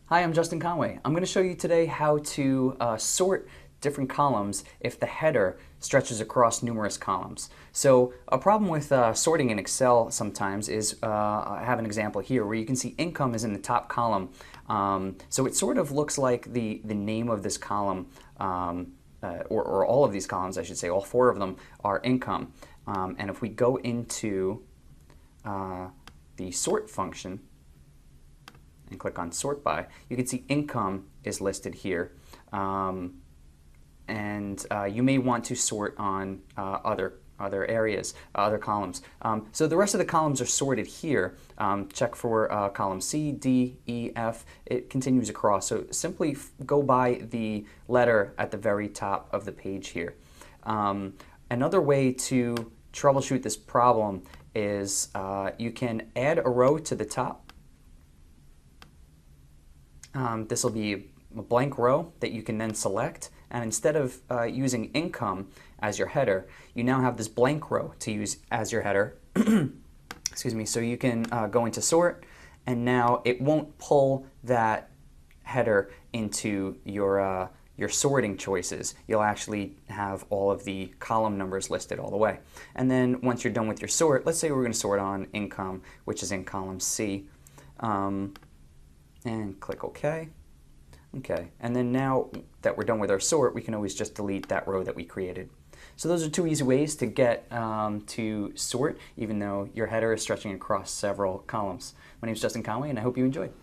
Hi, I'm Justin Conway. I'm going to show you today how to sort different columns if the header stretches across numerous columns. So a problem with sorting in Excel sometimes is, I have an example here where you can see income is in the top column. So it sort of looks like the name of this column, or all of these columns, I should say, all four of them are income. And if we go into the sort function, and click on sort by, you can see income is listed here. You may want to sort on other areas, other columns. So the rest of the columns are sorted here. Check for column C, D, E, F. It continues across. So simply go by the letter at the very top of the page here. Another way to troubleshoot this problem is you can add a row to the top. This will be a blank row that you can then select, and instead of using income as your header, you now have this blank row to use as your header. Excuse me. So you can go into sort, and now it won't pull that header into your sorting choices. You'll actually have all of the column numbers listed all the way. And then once you're done with your sort, let's say we're going to sort on income, which is in column C. And click OK. Okay, and then now that we're done with our sort, we can always just delete that row that we created. So those are two easy ways to get to sort, even though your header is stretching across several columns. My name is Justin Conway, and I hope you enjoyed.